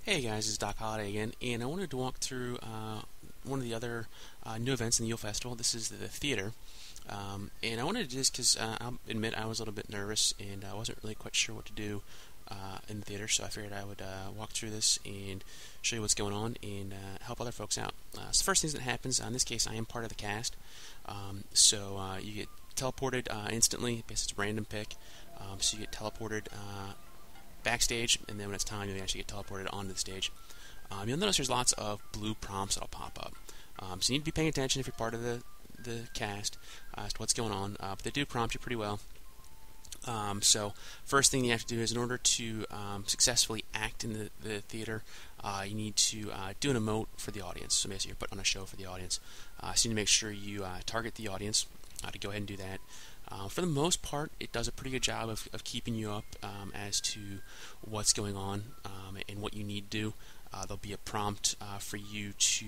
Hey guys, it's Doc Holiday again, and I wanted to walk through one of the other new events in the Yule Festival. This is the theater, and I wanted to just because I'll admit I was a little bit nervous and I wasn't really quite sure what to do in the theater, so I figured I would walk through this and show you what's going on and help other folks out. So the first thing that happens, in this case, I am part of the cast, so you get teleported instantly. Basically, it's a random pick, so you get teleported backstage, and then when it's time, you actually get teleported onto the stage. You'll notice there's lots of blue prompts that'll pop up. So you need to be paying attention if you're part of the cast as to what's going on. But they do prompt you pretty well. So first thing you have to do is in order to successfully act in the theater, you need to do an emote for the audience. So basically you're putting on a show for the audience. So you need to make sure you target the audience to go ahead and do that. For the most part, it does a pretty good job of keeping you up as to what's going on and what you need to do. There'll be a prompt for you to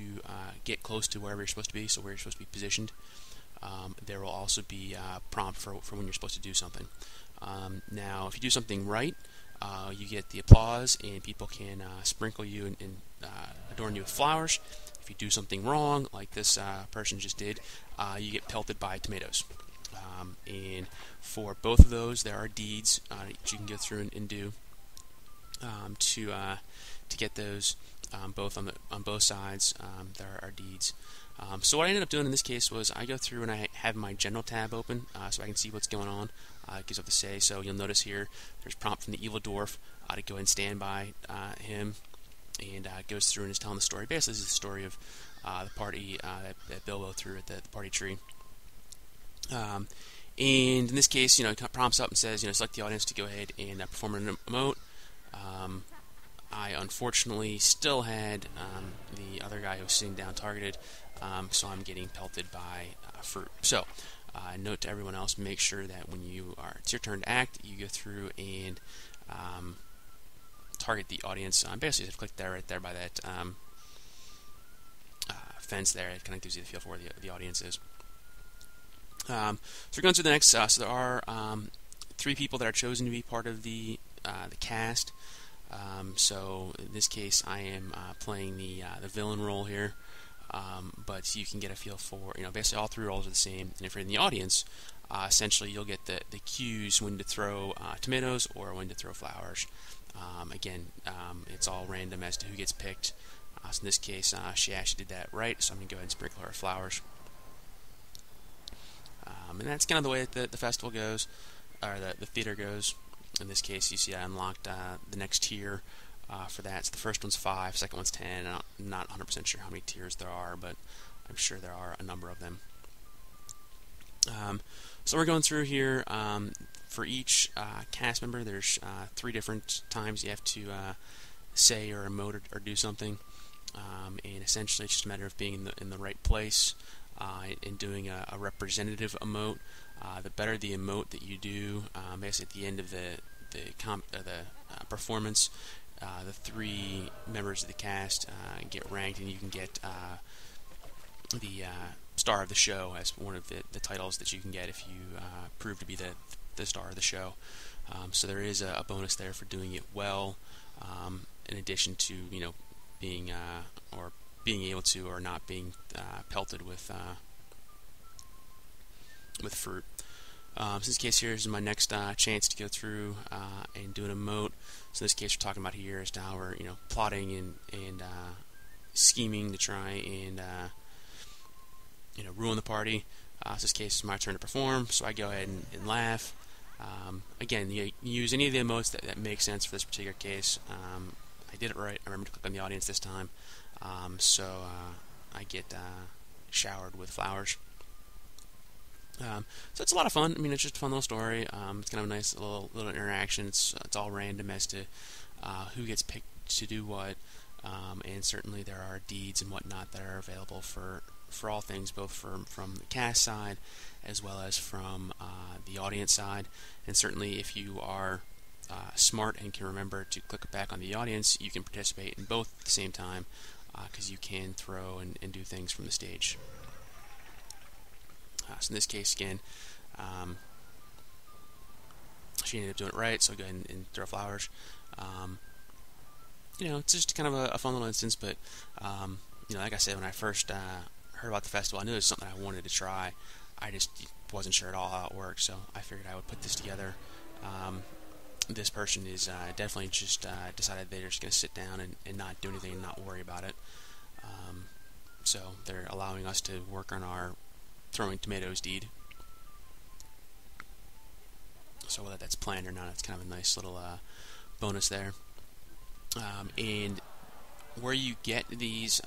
get close to wherever you're supposed to be, so where you're supposed to be positioned. There will also be a prompt for when you're supposed to do something. Now, if you do something right, you get the applause, and people can sprinkle you and adorn you with flowers. If you do something wrong, like this person just did, you get pelted by tomatoes. And for both of those, there are deeds that you can go through and do to get those both on both sides. There are deeds. So what I ended up doing in this case was I go through and I have my general tab open so I can see what's going on. It gives up to say. So you'll notice here there's prompt from the evil dwarf to go and stand by him, and goes through and is telling the story. Basically, this is the story of the party that Bilbo threw at the party tree. And in this case, it prompts up and says, select the audience to go ahead and perform an emote. I unfortunately still had the other guy who was sitting down targeted, so I'm getting pelted by fruit. So, note to everyone else: make sure that when it's your turn to act, you go through and target the audience. Basically, just click there, right there by that fence there. It kind of gives you the feel for where the audience is. So we're going through the next. So there are 3 people that are chosen to be part of the cast. So in this case, I am playing the villain role here. But you can get a feel for basically all 3 roles are the same. And if you're in the audience, essentially you'll get the cues when to throw tomatoes or when to throw flowers. Again, it's all random as to who gets picked. So in this case, she actually did that right. So I'm going to go ahead and sprinkle her flowers. And that's kind of the way that the festival goes, or the theater goes. In this case, you see I unlocked the next tier for that. So the first one's 5, second one's 10. I'm not 100% sure how many tiers there are, but I'm sure there are a number of them. So we're going through here. For each cast member, there's 3 different times you have to say or emote or do something. And essentially, it's just a matter of being in the right place. And doing a representative emote. The better the emote that you do, basically at the end of the performance, the 3 members of the cast get ranked, and you can get the star of the show as one of the titles that you can get if you prove to be the star of the show. So there is a bonus there for doing it well, in addition to being or being able to or not being pelted with fruit. So in this case here is my next chance to go through and do an emote. So in this case we're talking about here is now we're plotting and scheming to try and ruin the party. So this case is my turn to perform, so I go ahead and laugh. Again, you use any of the emotes that make sense for this particular case. I did it right. I remember to click on the audience this time. So I get showered with flowers. So it's a lot of fun. I mean, it's just a fun little story. It's kind of a nice little interaction. It's all random as to who gets picked to do what, and certainly there are deeds and whatnot that are available for all things, both from the cast side as well as from the audience side. And certainly, if you are smart and can remember to click back on the audience, you can participate in both at the same time, because you can throw and do things from the stage. So in this case, again, she ended up doing it right, so go ahead and throw flowers. it's just kind of a fun little instance. But like I said, when I first heard about the festival, I knew it was something I wanted to try. I just wasn't sure at all how it worked, so I figured I would put this together. This person is definitely just decided they're just going to sit down and not do anything and not worry about it. So they're allowing us to work on our throwing tomatoes deed. So whether that's planned or not, it's kind of a nice little bonus there. And where you get these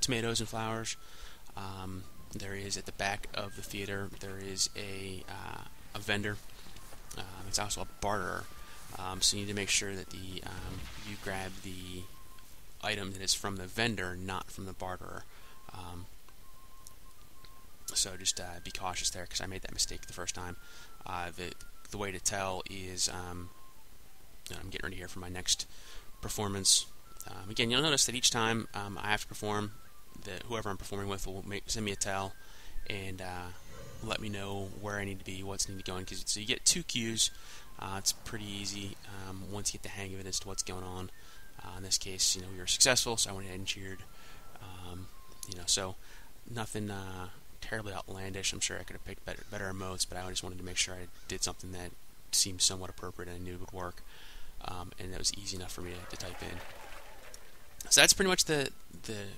tomatoes and flowers, there is at the back of the theater. There is a vendor. It's also a barterer. So you need to make sure that you grab the item that is from the vendor, not from the barterer. So just be cautious there, because I made that mistake the first time. The way to tell is I'm getting ready here for my next performance. Again, you'll notice that each time I have to perform, that whoever I'm performing with will send me a tell and let me know where I need to be, what's needed going. So you get 2 cues. It's pretty easy once you get the hang of it as to what's going on. In this case, we were successful, so I went ahead and cheered. So nothing terribly outlandish. I'm sure I could have picked better emotes, but I just wanted to make sure I did something that seemed somewhat appropriate and I knew it would work, and that was easy enough for me to type in. So that's pretty much the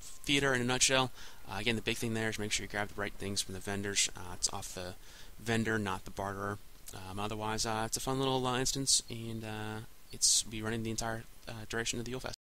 theater in a nutshell. Again, the big thing there is make sure you grab the right things from the vendors. It's off the vendor, not the barterer. Otherwise, it's a fun little instance, and it's be running the entire duration of the Yule Festival.